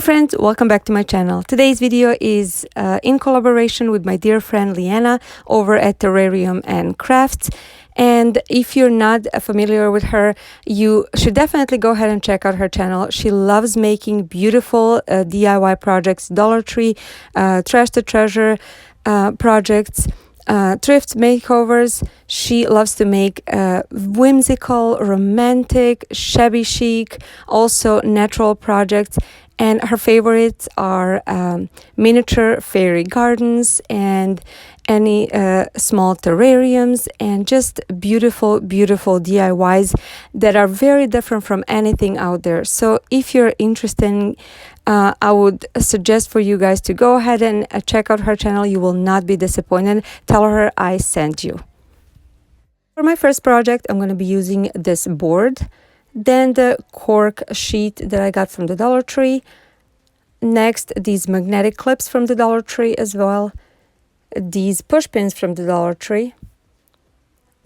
friends, welcome back to my channel. Today's video is in collaboration with my dear friend Liyana over at Terrarium and Crafts. And if you're not familiar with her, you should definitely go ahead and check out her channel. She loves making beautiful DIY projects, Dollar Tree, Trash to Treasure projects, thrift makeovers. She loves to make whimsical, romantic, shabby chic, also natural projects. And her favorites are miniature fairy gardens and any small terrariums and just beautiful, beautiful DIYs that are very different from anything out there. So if you're interested, I would suggest for you guys to go ahead and check out her channel. You will not be disappointed. Tell her I sent you. For my first project, I'm going to be using this board. Then the cork sheet that I got from the Dollar Tree. Next, these magnetic clips from the Dollar Tree as well. These push pins from the Dollar Tree.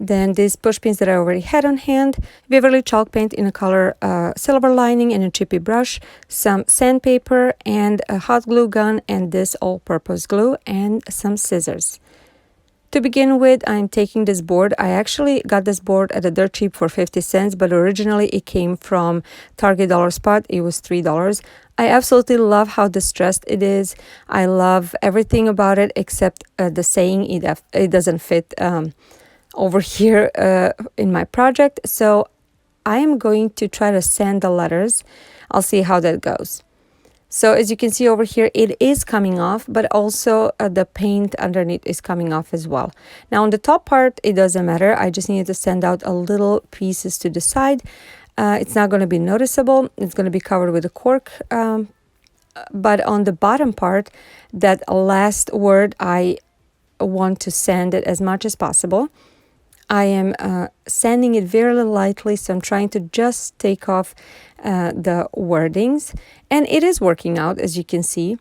Then these push pins that I already had on hand. Waverly chalk paint in a color silver lining and a chippy brush. Some sandpaper and a hot glue gun and this all-purpose glue and some scissors. To begin with, I'm taking this board. I actually got this board at a dirt cheap for 50 cents, but originally it came from Target Dollar Spot. It was $3. I absolutely love how distressed it is. I love everything about it except the saying it doesn't fit over here in my project. So I am going to try to sand the letters. I'll see how that goes. So as you can see over here, it is coming off, but also the paint underneath is coming off as well. Now on the top part, it doesn't matter. I just needed to sand out a little pieces to the side. It's not going to be noticeable. It's going to be covered with a cork. But on the bottom part, that last word, I want to sand it as much as possible. I am sanding it very lightly, so I'm trying to just take off the wordings. And it is working out, as you can see.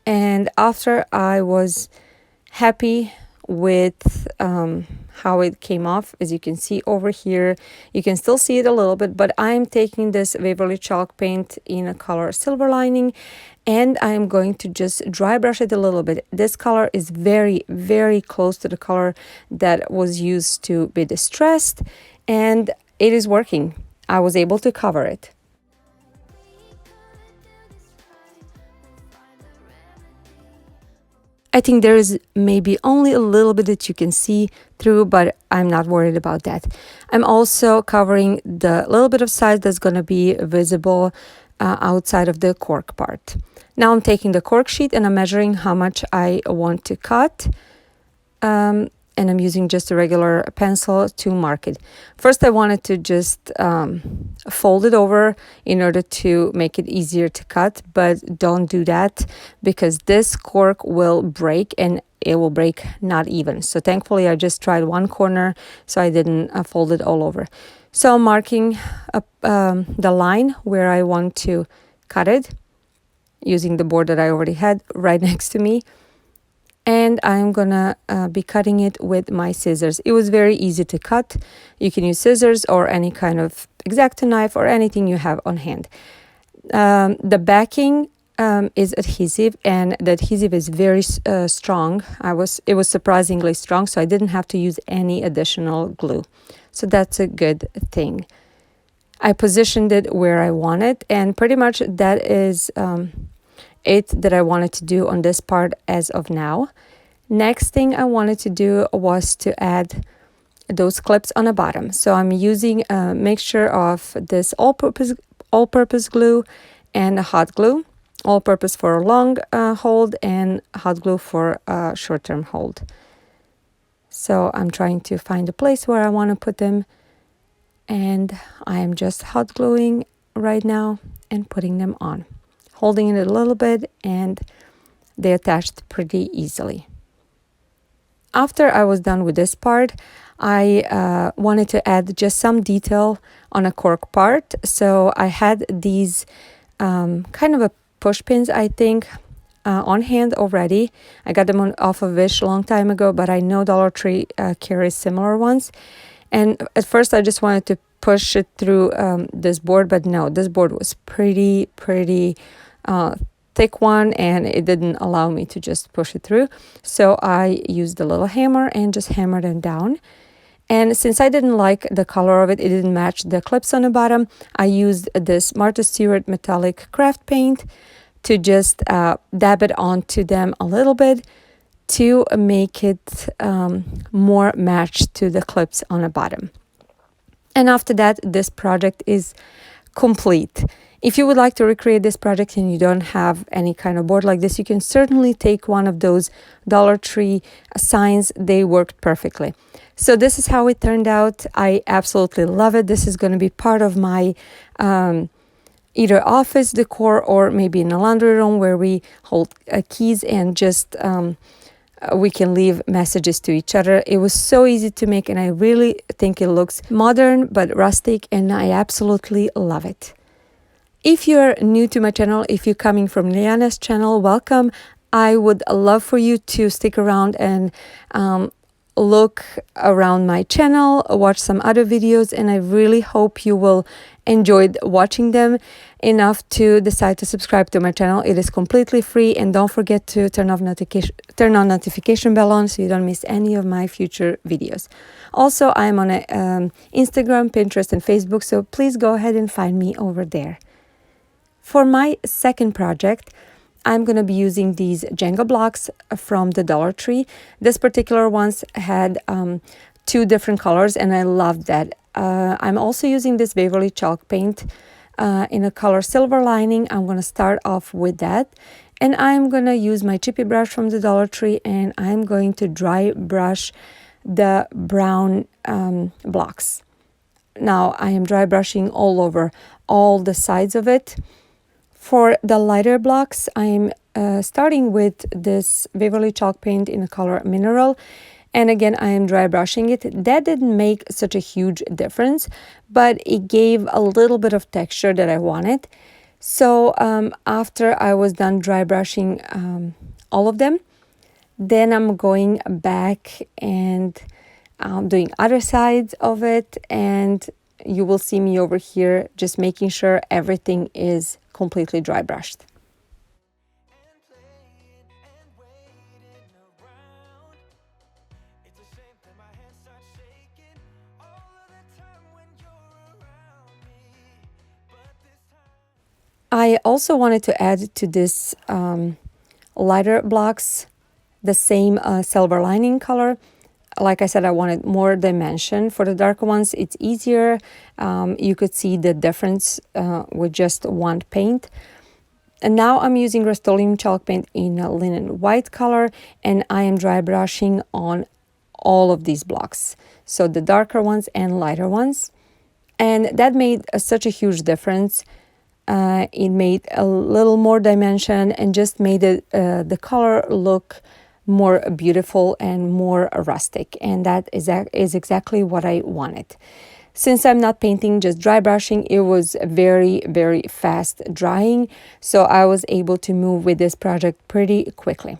And after I was happy with how it came off, as you can see over here, you can still see it a little bit, but I'm taking this Waverly chalk paint in a color silver lining, and I'm going to just dry brush it a little bit. This color is very, very close to the color that was used to be distressed, and it is working. I was able to cover it. I think there is maybe only a little bit that you can see through, but I'm not worried about that. I'm also covering the little bit of size that's going to be visible outside of the cork part. Now I'm taking the cork sheet and I'm measuring how much I want to cut. And I'm using just a regular pencil to mark it. First, I wanted to just fold it over in order to make it easier to cut, but don't do that because this cork will break and it will break not even. So thankfully, I just tried one corner so I didn't fold it all over. So I'm marking the line where I want to cut it using the board that I already had right next to me. And I'm gonna be cutting it with my scissors. It was very easy to cut. You can use scissors or any kind of X-Acto knife or anything you have on hand. The backing is adhesive, and the adhesive is very strong. It was surprisingly strong, so I didn't have to use any additional glue. So that's a good thing. I positioned it where I want it, and pretty much that is it that I wanted to do on this part as of now. Next thing I wanted to do was to add those clips on the bottom. So I'm using a mixture of this all-purpose glue and a hot glue. All-purpose for a long hold and hot glue for a short-term hold. So I'm trying to find a place where I want to put them, and I am just hot gluing right now and putting them on. Holding it a little bit, and they attached pretty easily. After I was done with this part, I wanted to add just some detail on a cork part. So I had these kind of a push pins, I think, on hand already. I got them off of Wish a long time ago, but I know Dollar Tree carries similar ones. And at first I just wanted to push it through this board, but no, this board was pretty thick one, and it didn't allow me to just push it through. So I used a little hammer and just hammered it down. And since I didn't like the color of it, it didn't match the clips on the bottom, I used this Martha Stewart metallic craft paint to just dab it onto them a little bit to make it more matched to the clips on the bottom. And after that, this project is complete. If you would like to recreate this project and you don't have any kind of board like this, you can certainly take one of those Dollar Tree signs. They worked perfectly. So this is how it turned out. I absolutely love it. This is going to be part of my either office decor or maybe in a laundry room where we hold keys and just we can leave messages to each other. It was so easy to make, and I really think it looks modern but rustic, and I absolutely love it. If you're new to my channel, if you're coming from Liyana's channel, welcome. I would love for you to stick around and look around my channel, watch some other videos, and I really hope you will enjoy watching them enough to decide to subscribe to my channel. It is completely free, and don't forget to turn on notification bell on so you don't miss any of my future videos. Also, I'm on Instagram, Pinterest, and Facebook, so please go ahead and find me over there. For my second project, I'm going to be using these Jenga blocks from the Dollar Tree. This particular ones had 2 different colors, and I love that. I'm also using this Waverly chalk paint in a color Silver Lining. I'm going to start off with that. And I'm going to use my chippy brush from the Dollar Tree, and I'm going to dry brush the brown blocks. Now I am dry brushing all over all the sides of it. For the lighter blocks, I'm starting with this Waverly chalk paint in the color Mineral. And again, I am dry brushing it. That didn't make such a huge difference, but it gave a little bit of texture that I wanted. So after I was done dry brushing all of them, then I'm going back and doing other sides of it. And you will see me over here just making sure everything is completely dry brushed. I also wanted to add to this lighter blocks the same Silver Lining color. Like I said, I wanted more dimension. For the darker ones, it's easier. You could see the difference with just one paint. And now I'm using Rust-Oleum chalk paint in a linen white color, and I am dry brushing on all of these blocks. So the darker ones and lighter ones. And that made such a huge difference. It made a little more dimension and just made it, the color look more beautiful and more rustic, and that is exactly what I wanted. Since I'm not painting, just dry brushing, it was very, very fast drying, so I was able to move with this project pretty quickly.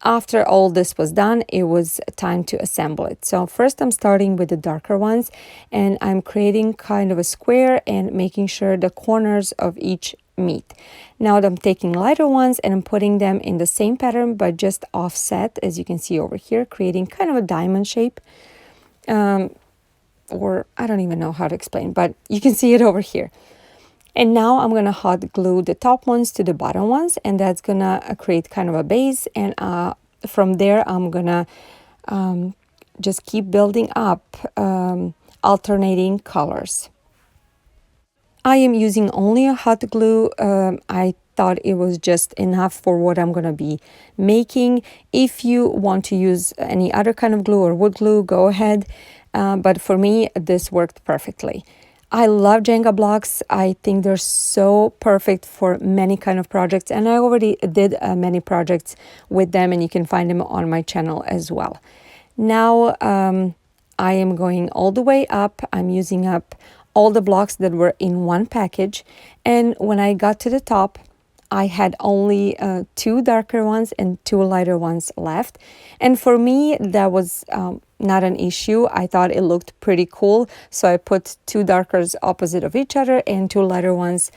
After all this was done, it was time to assemble it. So first I'm starting with the darker ones, and I'm creating kind of a square and making sure the corners of each meet. Now I'm taking lighter ones and I'm putting them in the same pattern but just offset, as you can see over here, creating kind of a diamond shape, or I don't even know how to explain, but you can see it over here. And now I'm gonna hot glue the top ones to the bottom ones, and that's gonna create kind of a base, and from there I'm gonna just keep building up, alternating colors. I am using only a hot glue. I thought it was just enough for what I'm going to be making. If you want to use any other kind of glue or wood glue, go ahead. But for me, this worked perfectly. I love Jenga blocks. I think they're so perfect for many kind of projects. And I already did many projects with them, and you can find them on my channel as well. Now I am going all the way up. I'm using up all the blocks that were in one package, and when I got to the top, I had only 2 darker ones and 2 lighter ones left. And for me, that was not an issue. I thought it looked pretty cool, so I put 2 darkers opposite of each other and 2 lighter ones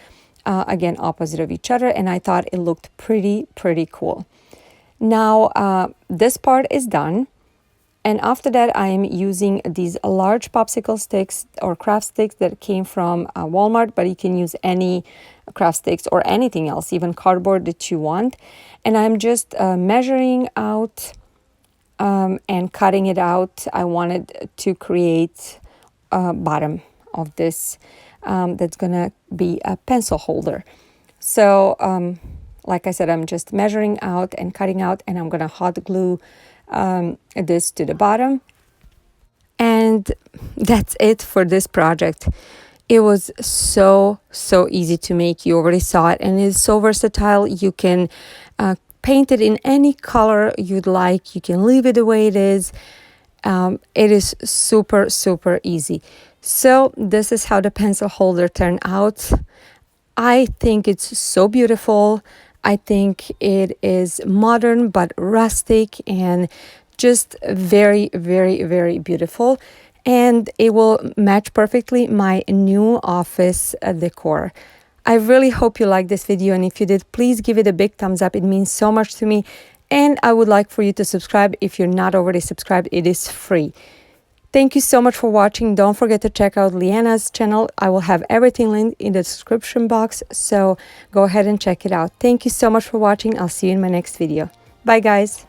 again, opposite of each other, and I thought it looked pretty cool. Now, this part is done. And after that, I am using these large popsicle sticks or craft sticks that came from Walmart, but you can use any craft sticks or anything else, even cardboard that you want. And I'm just measuring out and cutting it out. I wanted to create a bottom of this that's gonna be a pencil holder. So like I said, I'm just measuring out and cutting out, and I'm gonna hot glue this to the bottom. And that's it for this project. It was so easy to make. You already saw it, and it's so versatile. You can paint it in any color you'd like. You can leave it the way it is. It is super easy. So this is how the pencil holder turned out. I think it's so beautiful. I think it is modern but rustic and just very beautiful. And it will match perfectly my new office decor. I really hope you liked this video, and if you did, please give it a big thumbs up. It means so much to me. And I would like for you to subscribe if you're not already subscribed. It is free. Thank you so much for watching. Don't forget to check out Liyana's channel. I will have everything linked in the description box, so go ahead and check it out. Thank you so much for watching. I'll see you in my next video. Bye, guys.